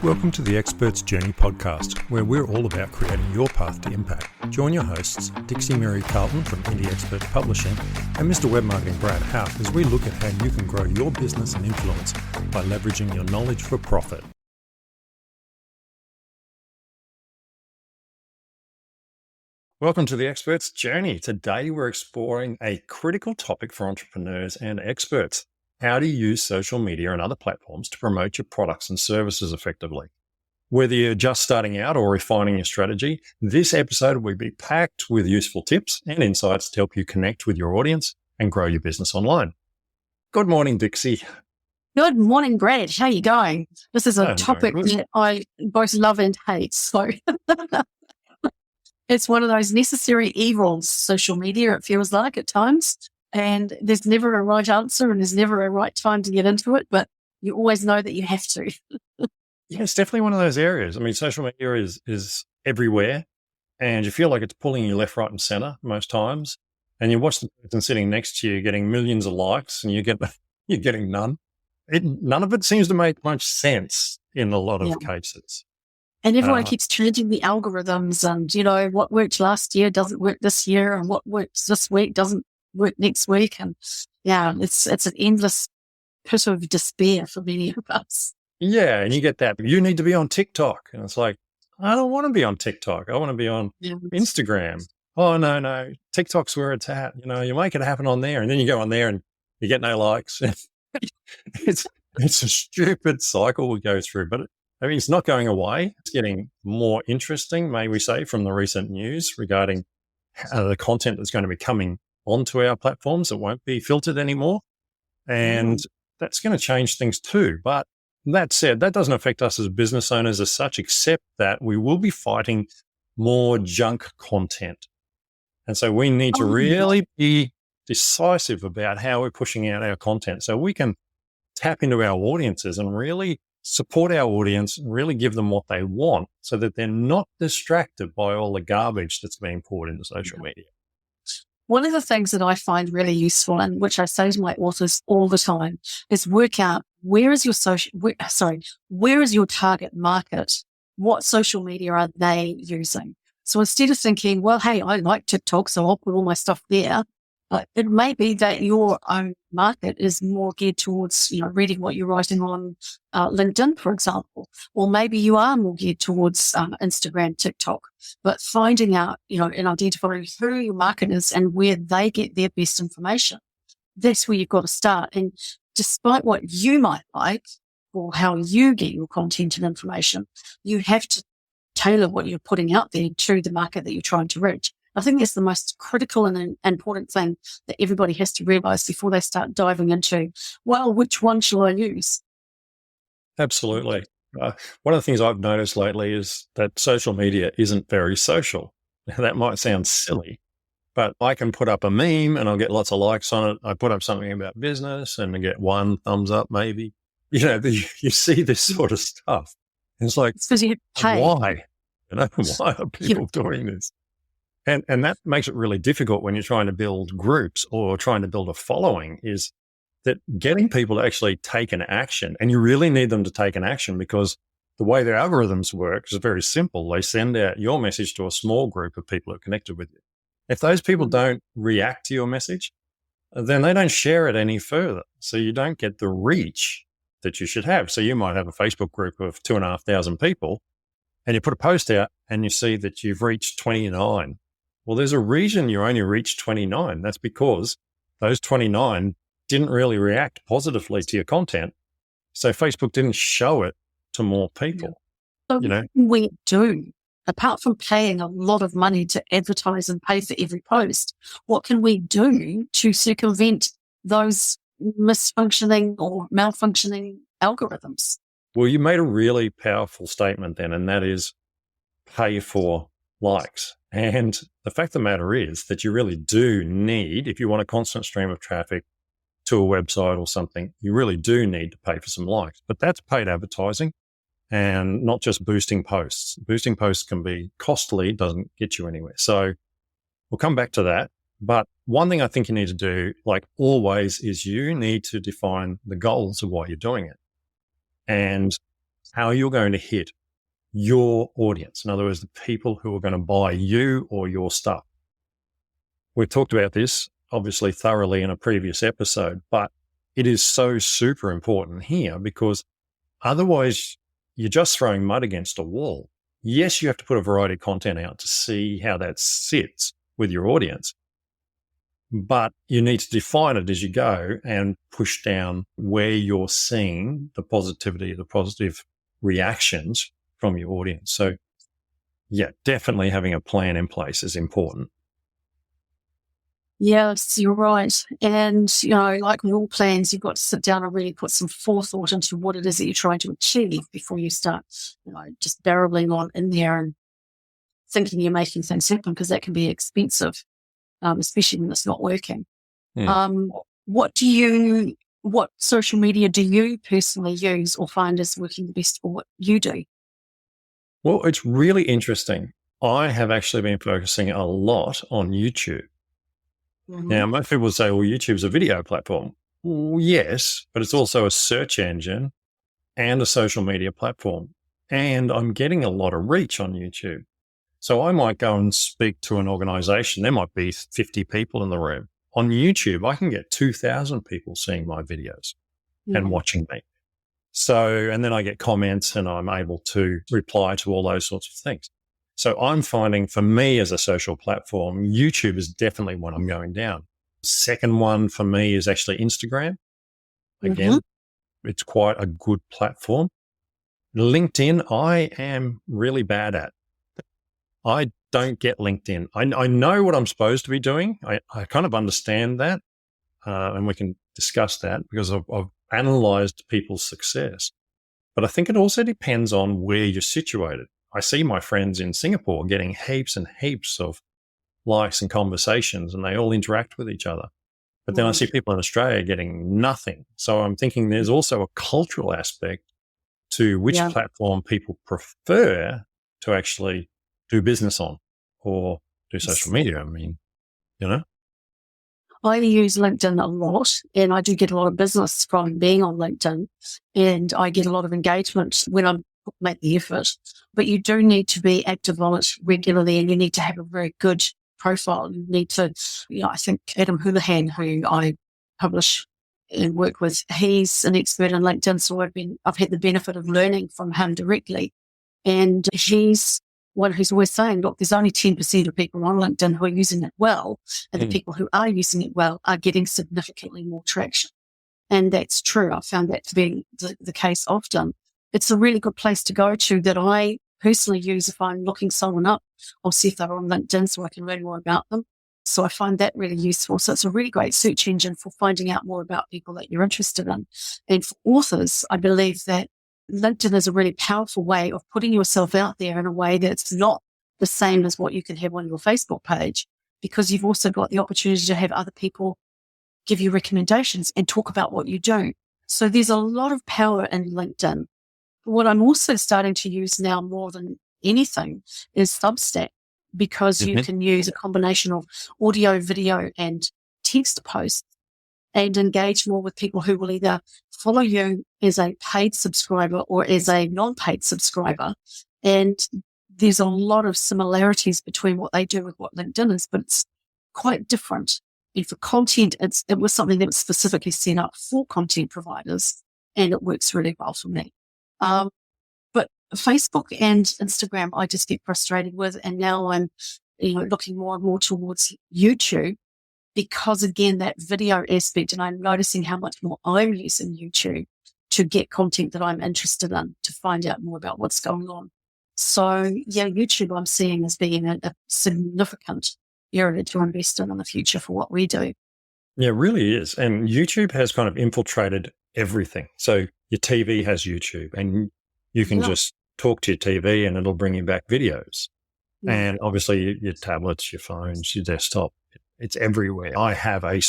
Welcome to the Expert's Journey podcast, where we're all about creating your path to impact. Join your hosts, Dixie Mary Carlton from Indie Expert Publishing and Mr. Web Marketing Brad Houck, as we look at how you can grow your business and influence by leveraging your knowledge for profit. Welcome to the Expert's Journey. Today we're exploring a critical topic for entrepreneurs and experts. How to use social media and other platforms to promote your products and services effectively. Whether you're just starting out or refining your strategy, this episode will be packed with useful tips and insights to help you connect with your audience and grow your business online. Good morning, Dixie. Good morning, Brad. How are you going? This is a topic that I both love and hate. So it's one of those necessary evils, social media, it feels like at times. And there's never a right answer and there's never a right time to get into it, but you always know that you have to. Yeah, it's definitely one of those areas. I mean, social media is everywhere and you feel like it's pulling you left, right and center most times. And you watch the person sitting next to you getting millions of likes and you're getting none. None of it seems to make much sense in a lot of cases. And everyone keeps changing the algorithms and, you know, what worked last year doesn't work this year and what works this week doesn't work next week. And yeah, it's an endless pit of despair for many of us. Yeah. And you get that, you need to be on TikTok. And it's like, I don't want to be on TikTok. I want to be on Instagram. Oh, no. TikTok's where it's at. You know, you make it happen on there and then you go on there and you get no likes. It's a stupid cycle we go through, but it's not going away. It's getting more interesting, may we say, from the recent news regarding the content that's going to be coming onto our platforms. It won't be filtered anymore. And that's going to change things too. But that said, that doesn't affect us as business owners as such, except that we will be fighting more junk content. And so we need to really be decisive about how we're pushing out our content so we can tap into our audiences and really support our audience and really give them what they want so that they're not distracted by all the garbage that's being poured into social media. One of the things that I find really useful and which I say to my authors all the time is work out where is your target market? What social media are they using? So instead of thinking, well, hey, I like TikTok, so I'll put all my stuff there. It may be that your own market is more geared towards, reading what you're writing on LinkedIn, for example, or maybe you are more geared towards Instagram, TikTok, but finding out, and identifying who your market is and where they get their best information. That's where you've got to start. And despite what you might like or how you get your content and information, you have to tailor what you're putting out there to the market that you're trying to reach. I think that's the most critical and important thing that everybody has to realize before they start diving into, well, which one shall I use? Absolutely. One of the things I've noticed lately is that social media isn't very social. That might sound silly, but I can put up a meme and I'll get lots of likes on it. I put up something about business and I get one thumbs up maybe. You see this sort of stuff. And it's like, it's because you have to pay. Why? Why are people doing this? And that makes it really difficult when you're trying to build groups or trying to build a following, is that getting people to actually take an action, and you really need them to take an action because the way their algorithms work is very simple. They send out your message to a small group of people who are connected with you. If those people don't react to your message, then they don't share it any further. So you don't get the reach that you should have. So you might have a Facebook group of 2,500 people and you put a post out and you see that you've reached 29. Well, there's a reason you only reached 29. That's because those 29 didn't really react positively to your content. So Facebook didn't show it to more people. So we do, apart from paying a lot of money to advertise and pay for every post, what can we do to circumvent those misfunctioning or malfunctioning algorithms? Well, you made a really powerful statement then, and that is pay for likes. And the fact of the matter is that you really do need, if you want a constant stream of traffic to a website or something, you really do need to pay for some likes. But that's paid advertising and not just boosting posts. Boosting posts can be costly, doesn't get you anywhere. So we'll come back to that. But one thing I think you need to do, like always, is you need to define the goals of why you're doing it. And how you're going to hit your audience. In other words, the people who are going to buy you or your stuff. We've talked about this obviously thoroughly in a previous episode, but it is so super important here because otherwise you're just throwing mud against a wall. Yes, you have to put a variety of content out to see how that sits with your audience, but you need to define it as you go and push down where you're seeing the positivity, the positive reactions from your audience. So yeah, definitely having a plan in place is important. Yes, you're right. And, like with all plans, you've got to sit down and really put some forethought into what it is that you're trying to achieve before you start, just barreling on in there and thinking you're making things happen, because that can be expensive, especially when it's not working. What social media do you personally use or find is working the best for what you do? Well, it's really interesting. I have actually been focusing a lot on YouTube. Mm-hmm. Now, most people say, well, YouTube's a video platform. Well, yes, but it's also a search engine and a social media platform. And I'm getting a lot of reach on YouTube. So I might go and speak to an organization. There might be 50 people in the room. On YouTube, I can get 2,000 people seeing my videos and watching me. So, and then I get comments and I'm able to reply to all those sorts of things. So I'm finding for me as a social platform, YouTube is definitely one I'm going down. Second one for me is actually Instagram. Again, it's quite a good platform. LinkedIn, I am really bad at. I don't get LinkedIn. I know what I'm supposed to be doing. I kind of understand that. And we can discuss that because I've analyzed people's success. But I think it also depends on where you're situated. I see my friends in Singapore getting heaps and heaps of likes and conversations, and they all interact with each other. But then I see people in Australia getting nothing. So I'm thinking there's also a cultural aspect to which platform people prefer to actually do business on or do social media. I mean, I use LinkedIn a lot, and I do get a lot of business from being on LinkedIn, and I get a lot of engagement when I make the effort. But you do need to be active on it regularly, and you need to have a very good profile. You need to, I think Adam Houlihan, who I publish and work with, he's an expert on LinkedIn, so I've had the benefit of learning from him directly. And he's one who's always saying, look, there's only 10% of people on LinkedIn who are using it well, and the people who are using it well are getting significantly more traction. And that's true. I've found that to be the case often. It's a really good place to go to that I personally use if I'm looking someone up. I'll see if they're on LinkedIn so I can learn more about them. So I find that really useful. So it's a really great search engine for finding out more about people that you're interested in. And for authors, I believe that LinkedIn is a really powerful way of putting yourself out there in a way that's not the same as what you can have on your Facebook page, because you've also got the opportunity to have other people give you recommendations and talk about what you do. So there's a lot of power in LinkedIn. What I'm also starting to use now more than anything is Substack, because you can use a combination of audio, video, and text posts and engage more with people who will either follow you as a paid subscriber or as a non-paid subscriber. And there's a lot of similarities between what they do with what LinkedIn is, but it's quite different. And for content, it was something that was specifically set up for content providers, and it works really well for me. But Facebook and Instagram, I just get frustrated with. And now I'm, looking more and more towards YouTube, because again, that video aspect, and I'm noticing how much more I'm using YouTube to get content that I'm interested in, to find out more about what's going on. So yeah, YouTube I'm seeing as being a significant area to invest in the future for what we do. Yeah, it really is. And YouTube has kind of infiltrated everything. So your TV has YouTube, and you can just talk to your TV and it'll bring you back videos. And obviously your tablets, your phones, your desktop, it's everywhere. I have a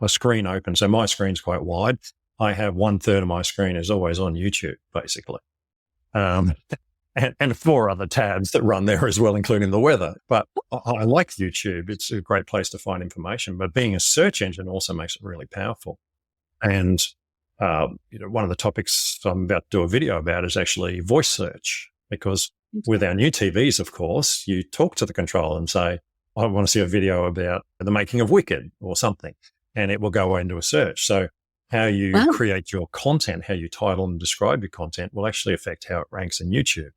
screen open. So my screen's quite wide. I have 1/3 of my screen is always on YouTube, basically. And 4 other tabs that run there as well, including the weather. But I like YouTube. It's a great place to find information. But being a search engine also makes it really powerful. And one of the topics I'm about to do a video about is actually voice search, because with our new TVs, of course, you talk to the controller and say, I want to see a video about the making of Wicked or something, and it will go into a search. So how you create your content, how you title and describe your content will actually affect how it ranks in YouTube.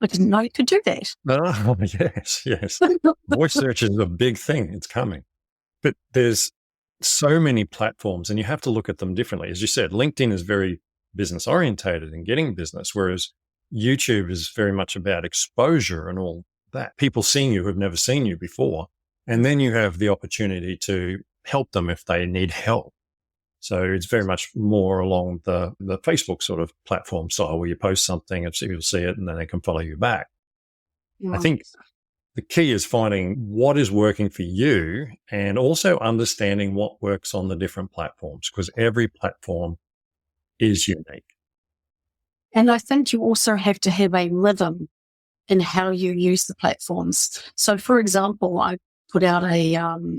I didn't know you could do that. Oh, yes. Voice search is a big thing. It's coming. But there's so many platforms and you have to look at them differently. As you said, LinkedIn is very business orientated and getting business, whereas YouTube is very much about exposure and all that. People seeing you who have never seen you before. And then you have the opportunity to help them if they need help. So it's very much more along the Facebook sort of platform style where you post something and people see it and then they can follow you back. I think the key is finding what is working for you and also understanding what works on the different platforms, because every platform is unique. And I think you also have to have a rhythm in how you use the platforms. So, for example, I put out a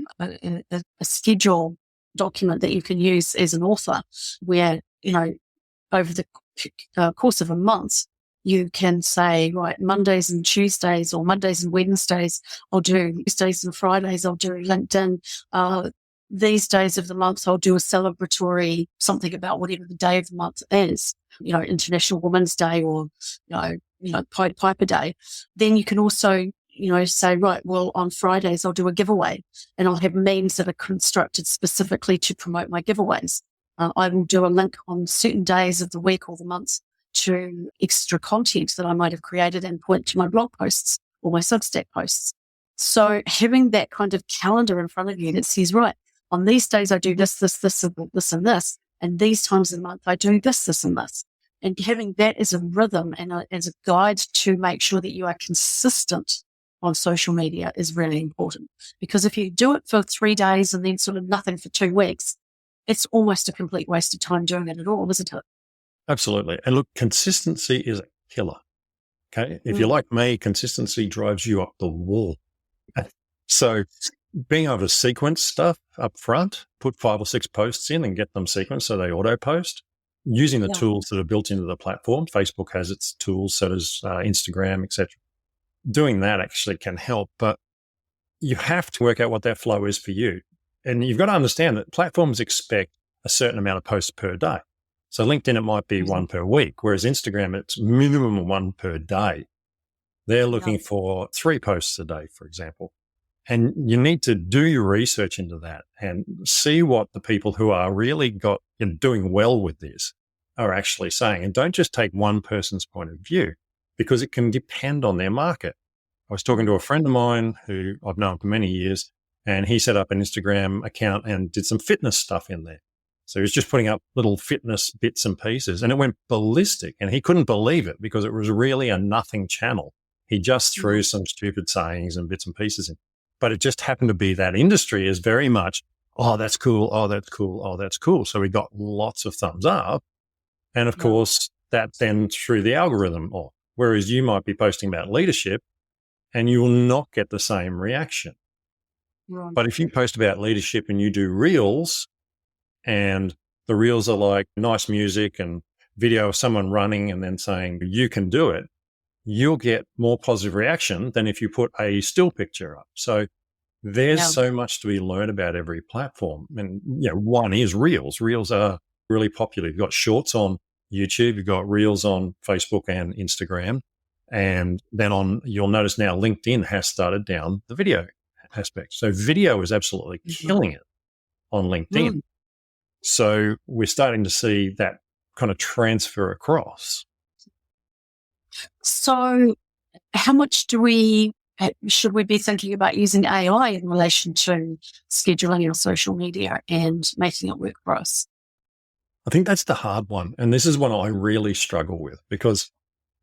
schedule document that you can use as an author where, over the course of a month, you can say, right, Mondays and Tuesdays or Mondays and Wednesdays, I'll do Tuesdays and Fridays, I'll do LinkedIn. These days of the month, I'll do a celebratory something about whatever the day of the month is, International Women's Day or, Pied Piper Day. Then you can also, say, right, well, on Fridays, I'll do a giveaway and I'll have memes that are constructed specifically to promote my giveaways. I will do a link on certain days of the week or the month to extra content that I might have created and point to my blog posts or my Substack posts. So having that kind of calendar in front of you that says, right, on these days I do this, and this, and these times of the month I do this, and this. And having that as a rhythm and as a guide to make sure that you are consistent on social media is really important. Because if you do it for 3 days and then sort of nothing for 2 weeks, it's almost a complete waste of time doing it at all, isn't it? Absolutely. And look, consistency is a killer. Okay. If you're like me, consistency drives you up the wall. So being able to sequence stuff up front, put 5 or 6 posts in and get them sequenced so they auto post, using the tools that are built into the platform. Facebook has its tools, so does Instagram, etc. Doing that actually can help, but you have to work out what that flow is for you. And you've got to understand that platforms expect a certain amount of posts per day. So LinkedIn, it might be 1 per week, whereas Instagram, it's minimum 1 per day. They're looking for 3 posts a day, for example. And you need to do your research into that and see what the people who are really doing well with this are actually saying. And don't just take one person's point of view, because it can depend on their market. I was talking to a friend of mine who I've known for many years, and he set up an Instagram account and did some fitness stuff in there. So he was just putting up little fitness bits and pieces, and it went ballistic, and he couldn't believe it because it was really a nothing channel. He just threw some stupid sayings and bits and pieces in. But it just happened to be that industry is very much, oh, that's cool. Oh, that's cool. Oh, that's cool. So we got lots of thumbs up. And of course, that then through the algorithm, whereas you might be posting about leadership and you will not get the same reaction. Right. But if you post about leadership and you do reels, and the reels are like nice music and video of someone running and then saying, you can do it, you'll get more positive reaction than if you put a still picture up. So there's so much to be learned about every platform. And, one is reels. Reels are really popular. You've got shorts on YouTube, you've got reels on Facebook and Instagram. And then you'll notice now LinkedIn has started down the video aspect. So video is absolutely killing it on LinkedIn. So we're starting to see that kind of transfer across. So how much should we be thinking about using AI in relation to scheduling our social media and making it work for us? I think that's the hard one. And this is one I really struggle with, because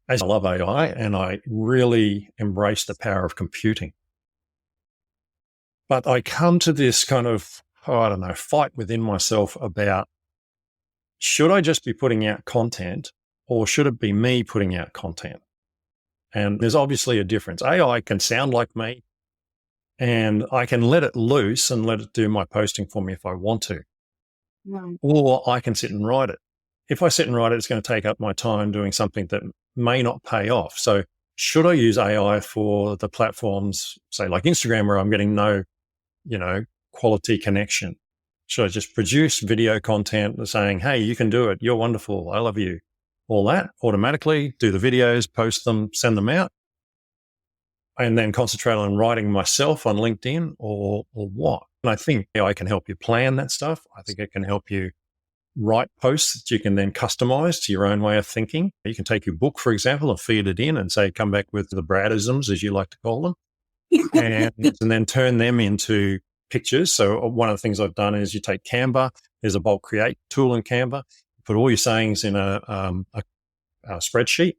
as I love AI and I really embrace the power of computing. But I come to this kind of, fight within myself about, should I just be putting out content or should it be me putting out content? And there's obviously a difference. AI can sound like me and I can let it loose and let it do my posting for me if I want to. Right. or I can sit and write it. If I sit and write it, it's going to take up my time doing something that may not pay off. So should I use AI for the platforms, say like Instagram, where I'm getting no, quality connection? Should I just produce video content saying, hey, you can do it, you're wonderful, I love you, all that automatically, do the videos, post them, send them out, and then concentrate on writing myself on LinkedIn, or what? And I think AI can help you plan that stuff. I think it can help you write posts that you can then customize to your own way of thinking. You can take your book, for example, and feed it in and say, come back with the Bradisms, as you like to call them, and then turn them into pictures. So one of the things I've done is you take Canva. There's a bulk create tool in Canva. You put all your sayings in a spreadsheet,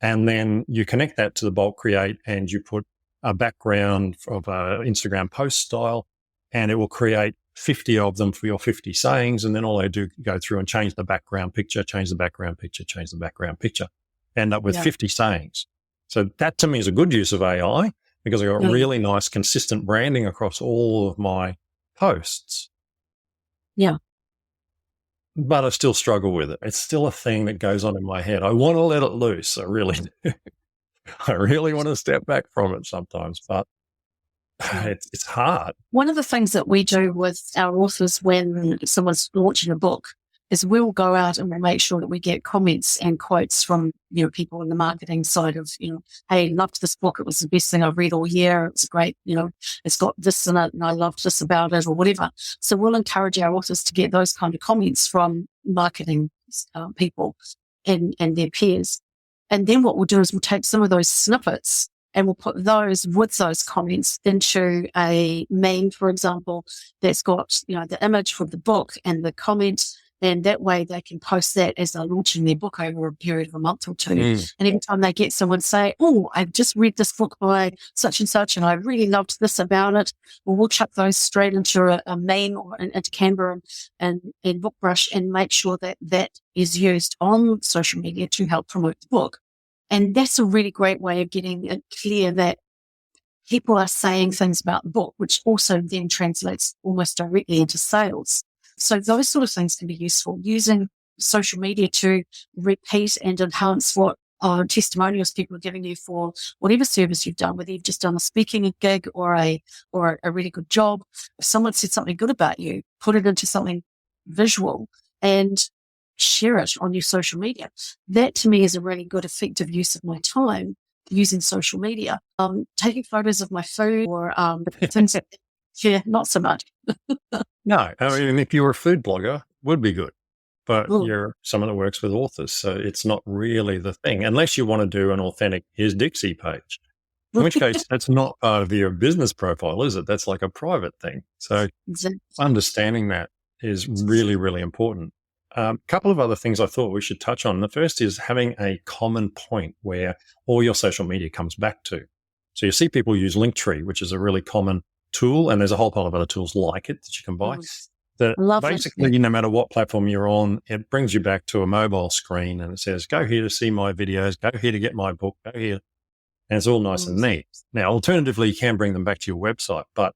and then you connect that to the bulk create, and you put a background of Instagram post style, and it will create 50 of them for your 50 sayings. And then all I do, go through and change the background picture, change the background picture, change the background picture, end up with 50 sayings. So that to me is a good use of AI, because I got really nice, consistent branding across all of my posts. Yeah. But I still struggle with it. It's still a thing that goes on in my head. I want to let it loose. I really do. I really want to step back from it sometimes, but it's hard. One of the things that we do with our authors when someone's launching a book is we'll go out and we'll make sure that we get comments and quotes from, people in the marketing side of, hey, loved this book. It was the best thing I've read all year. It's great. It's got this in it and I loved this about it, or whatever. So we'll encourage our authors to get those kind of comments from marketing people and their peers. And then what we'll do is we'll take some of those snippets and we'll put those with those comments into a meme, for example, that's got, the image for the book and the comment. And that way they can post that as they're launching their book over a period of a month or two. And every time they get someone say, oh, I've just read this book by such and such, and I really loved this about it, well, we'll chuck those straight into a meme or into Canva and BookBrush and make sure that that is used on social media to help promote the book. And that's a really great way of getting it clear that people are saying things about the book, which also then translates almost directly into sales. So those sort of things can be useful, using social media to repeat and enhance what testimonials people are giving you for whatever service you've done, whether you've just done a speaking gig or a really good job. If someone said something good about you, put it into something visual and share it on your social media. That to me is a really good, effective use of my time using social media. Taking photos of my food or things that, not so much. No, I mean, if you were a food blogger, would be good. But you're someone that works with authors, so it's not really the thing, unless you want to do an authentic Here's Dixie page, in which case that's not part of your business profile, is it? That's like a private thing. So understanding that is really, really important. A couple of other things I thought we should touch on. The first is having a common point where all your social media comes back to. So you see people use Linktree, which is a really common tool, and there's a whole pile of other tools like it that you can buy. That basically, no matter what platform you're on, it brings you back to a mobile screen and it says, go here to see my videos, go here to get my book, go here. And it's all nice and neat. Now, alternatively, you can bring them back to your website, but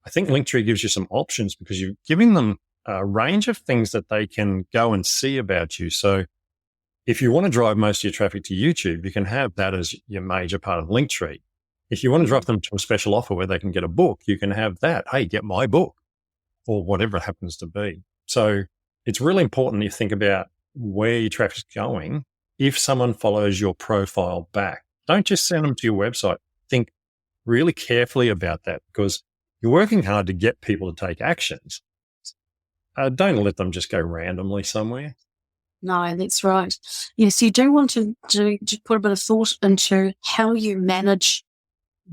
I think Linktree gives you some options because you're giving them a range of things that they can go and see about you. So if you want to drive most of your traffic to YouTube, you can have that as your major part of Linktree. If you want to drive them to a special offer where they can get a book, you can have that. Hey, get my book, or whatever it happens to be. So it's really important you think about where your traffic's going. If someone follows your profile back, don't just send them to your website. Think really carefully about that, because you're working hard to get people to take actions. Don't let them just go randomly somewhere. No, that's right. Yes, you do want to put a bit of thought into how you manage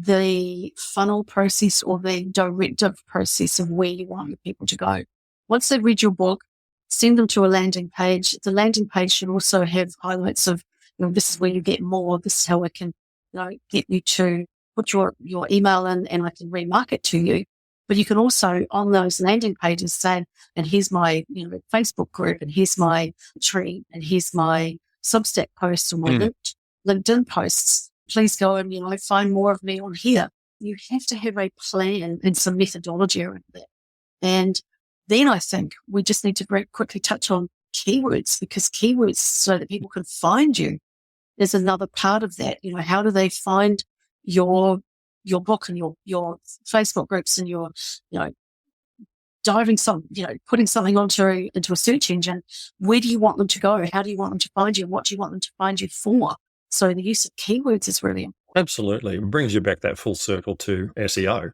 the funnel process or the directive process of where you want people to go. Once they've read your book, send them to a landing page. The landing page should also have highlights of, this is where you get more. This is how I can, get you to put your email in and I can remarket to you. But you can also, on those landing pages, say, and here's my, Facebook group, and here's my tree, and here's my Substack posts or my LinkedIn posts. Please go and, find more of me on here. You have to have a plan and some methodology around that. And then I think we just need to very quickly touch on keywords, because keywords so that people can find you is another part of that. How do they find your book and your Facebook groups and your, putting something into a search engine? Where do you want them to go? How do you want them to find you? What do you want them to find you for? So the use of keywords is really important. Absolutely. It brings you back that full circle to SEO.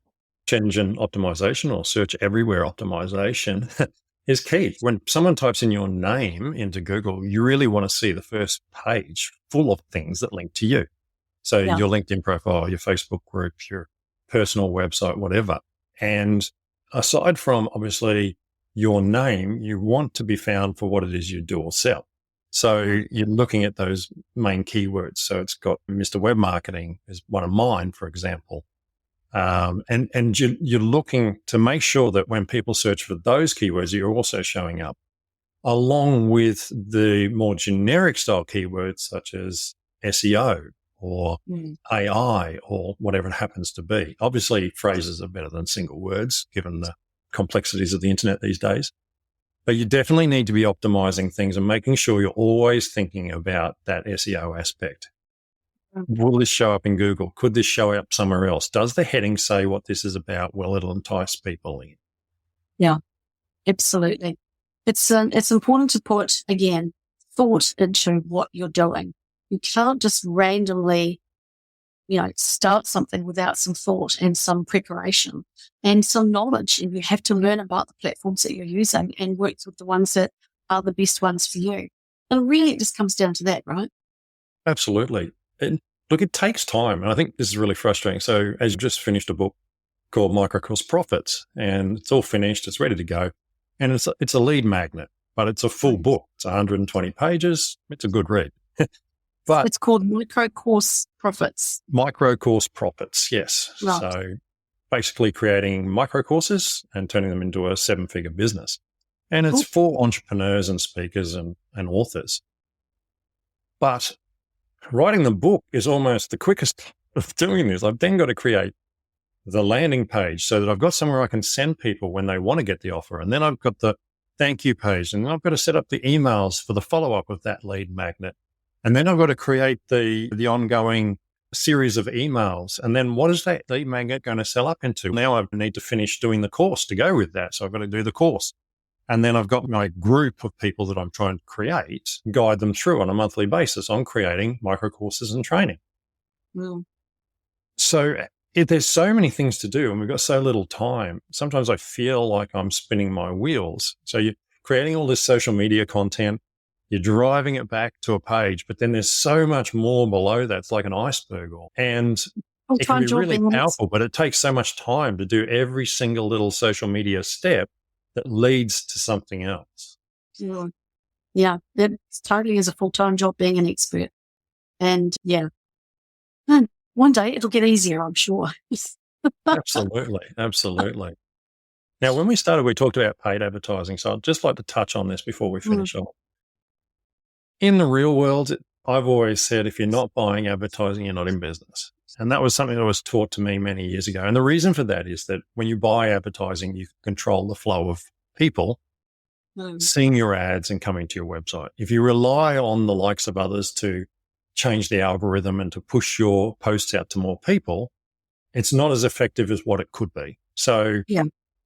Search engine optimization, or search everywhere optimization, is key. When someone types in your name into Google, you really want to see the first page full of things that link to you. So your LinkedIn profile, your Facebook group, your personal website, whatever. And aside from obviously your name, you want to be found for what it is you do or sell. So you're looking at those main keywords. So it's got Mr. Web Marketing is one of mine, for example. And you're looking to make sure that when people search for those keywords, you're also showing up, along with the more generic style keywords such as SEO or AI or whatever it happens to be. Obviously, phrases are better than single words, given the complexities of the internet these days. But you definitely need to be optimizing things and making sure you're always thinking about that SEO aspect. Will this show up in Google? Could this show up somewhere else? Does the heading say what this is about? Well, it'll entice people in. Yeah, absolutely. It's important to put, again, thought into what you're doing. You can't just randomly, start something without some thought and some preparation and some knowledge. And you have to learn about the platforms that you're using and work with the ones that are the best ones for you. And really, it just comes down to that, right? Absolutely. And look, it takes time. And I think this is really frustrating. So as you just finished a book called Microcourse Profits, and it's all finished, it's ready to go. And it's a lead magnet, but it's a full book. It's 120 pages. It's a good read. But it's called Microcourse Profits. Microcourse Profits, yes. Right. So basically creating micro courses and turning them into a 7-figure business. And it's for entrepreneurs and speakers and authors. But writing the book is almost the quickest of doing this. I've then got to create the landing page so that I've got somewhere I can send people when they want to get the offer. And then I've got the thank you page, and then I've got to set up the emails for the follow-up of that lead magnet. And then I've got to create the ongoing series of emails. And then what is that lead magnet going to sell up into? Now I need to finish doing the course to go with that. So I've got to do the course. And then I've got my group of people that I'm trying to create, guide them through on a monthly basis on creating micro courses and training. So there's so many things to do and we've got so little time. Sometimes I feel like I'm spinning my wheels. So you're creating all this social media content, you're driving it back to a page, but then there's so much more below that. It's like an iceberg. And it can be really powerful, but it takes so much time to do every single little social media step that leads to something else. Yeah, it totally is a full-time job being an expert. And one day it'll get easier, I'm sure. Absolutely. Now, when we started, we talked about paid advertising. So I'd just like to touch on this before we finish off. In the real world, I've always said, if you're not buying advertising, you're not in business. And that was something that was taught to me many years ago. And the reason for that is that when you buy advertising, you control the flow of people seeing your ads and coming to your website. If you rely on the likes of others to change the algorithm and to push your posts out to more people, it's not as effective as what it could be. So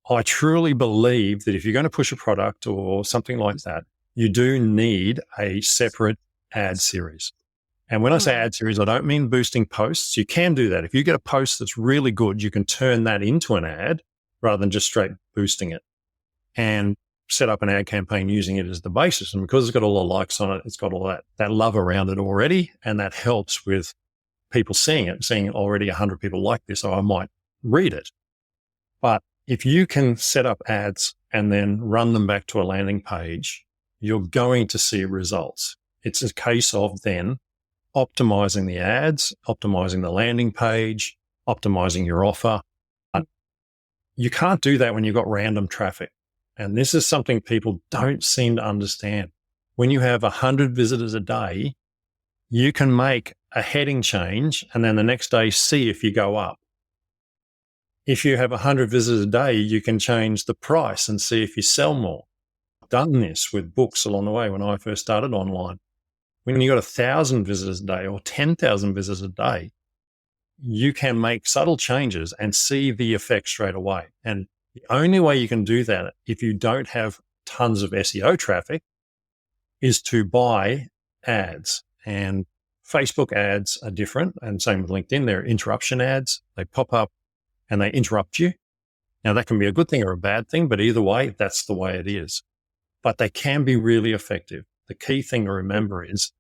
I truly believe that if you're going to push a product or something like that, you do need a separate ad series. And when I say ad series, I don't mean boosting posts. You can do that. If you get a post that's really good, you can turn that into an ad rather than just straight boosting it and set up an ad campaign using it as the basis. And because it's got all the likes on it, it's got all that love around it already. And that helps with people seeing already 100 people like this, so I might read it. But if you can set up ads and then run them back to a landing page, you're going to see results. It's a case of then optimizing the ads, optimizing the landing page, optimizing your offer. You can't do that when you've got random traffic. And this is something people don't seem to understand. When you have 100 visitors a day, you can make a heading change and then the next day see if you go up. if you have 100 visitors a day, you can change the price and see if you sell more. I've done this with books along the way when I first started online. When you got 1,000 visitors a day or 10,000 visitors a day, you can make subtle changes and see the effect straight away. And the only way you can do that if you don't have tons of SEO traffic is to buy ads. And Facebook ads are different. And same with LinkedIn. They're interruption ads. They pop up and they interrupt you. Now, that can be a good thing or a bad thing, but either way, that's the way it is. But they can be really effective. The key thing to remember is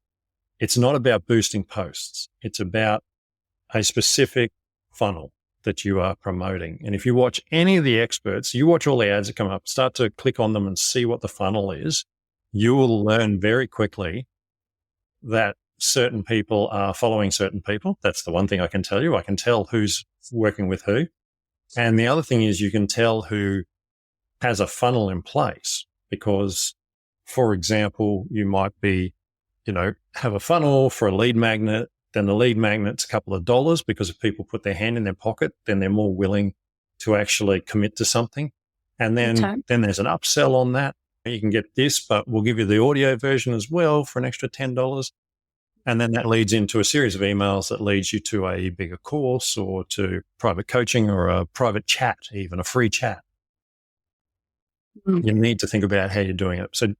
it's not about boosting posts. It's about a specific funnel that you are promoting. And if you watch any of the experts, you watch all the ads that come up, start to click on them and see what the funnel is, you will learn very quickly that certain people are following certain people. That's the one thing I can tell you. I can tell who's working with who. And the other thing is you can tell who has a funnel in place because, for example, you might be, have a funnel for a lead magnet. Then the lead magnet's a couple of dollars because if people put their hand in their pocket, then they're more willing to actually commit to something. And then there's an upsell on that. You can get this, but we'll give you the audio version as well for an extra $10. And then that leads into a series of emails that leads you to a bigger course or to private coaching or a private chat, even a free chat. You need to think about how you're doing it. So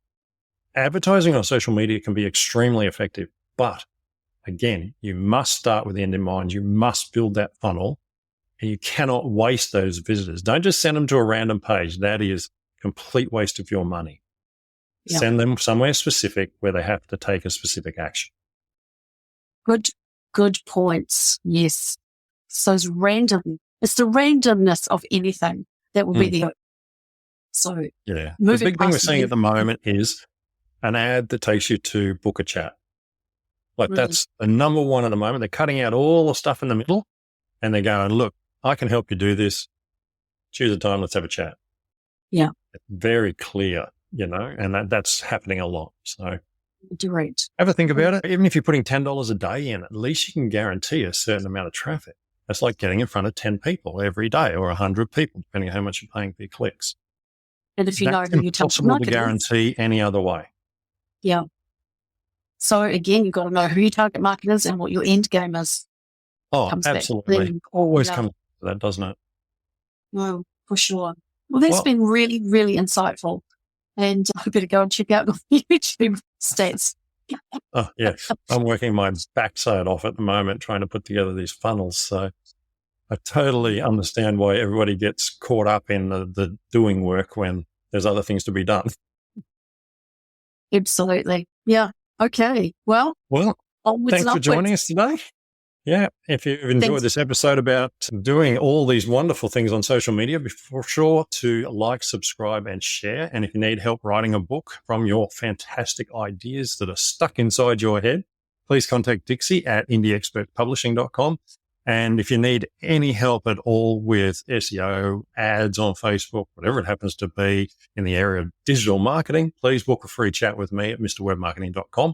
advertising on social media can be extremely effective, but again, you must start with the end in mind. You must build that funnel and you cannot waste those visitors. Don't just send them to a random page. That is complete waste of your money. Yeah. Send them somewhere specific where they have to take a specific action. Good points. Yes. So it's the randomness of anything that will be the. So yeah, the big thing we're seeing at the moment is an ad that takes you to book a chat. Like that's the number one at the moment. They're cutting out all the stuff in the middle and they're going, look, I can help you do this. Choose a time. Let's have a chat. Yeah. It's very clear, and that's happening a lot. So direct. Have a think about it. Even if you're putting $10 a day in, at least you can guarantee a certain amount of traffic. That's like getting in front of 10 people every day or 100 people, depending on how much you're paying for your clicks. And if you know who your target market is, impossible to guarantee any other way. Yeah. So again, you've got to know who your target market is and what your end game is. Oh, absolutely. Always comes to that, doesn't it? No, for sure. Well, that's been really, really insightful. And I better go and check out your YouTube stats. Oh, yeah. I'm working my backside off at the moment trying to put together these funnels. So I totally understand why everybody gets caught up in the doing work when there's other things to be done. Absolutely. Yeah. Okay. Well, thanks for joining us today. Yeah. If you've enjoyed this episode about doing all these wonderful things on social media, be sure to like, subscribe, and share. And if you need help writing a book from your fantastic ideas that are stuck inside your head, please contact Dixie at indieexpertpublishing.com. And if you need any help at all with SEO, ads on Facebook, whatever it happens to be in the area of digital marketing, please book a free chat with me at mrwebmarketing.com.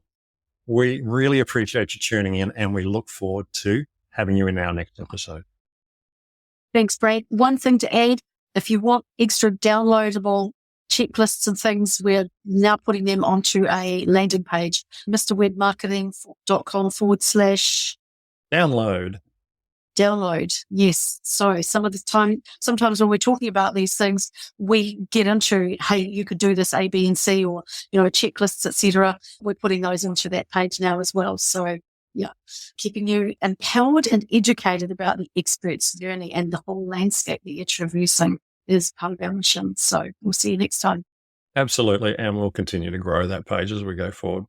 We really appreciate you tuning in and we look forward to having you in our next episode. Thanks, Brad. One thing to add, if you want extra downloadable checklists and things, we're now putting them onto a landing page, mrwebmarketing.com/download. Yes. So sometimes when we're talking about these things, we get into, hey, you could do this A, B, and C, or, checklists, etc. We're putting those into that page now as well. So yeah, keeping you empowered and educated about the expert's journey and the whole landscape that you're traversing is part of our mission. So we'll see you next time. Absolutely. And we'll continue to grow that page as we go forward.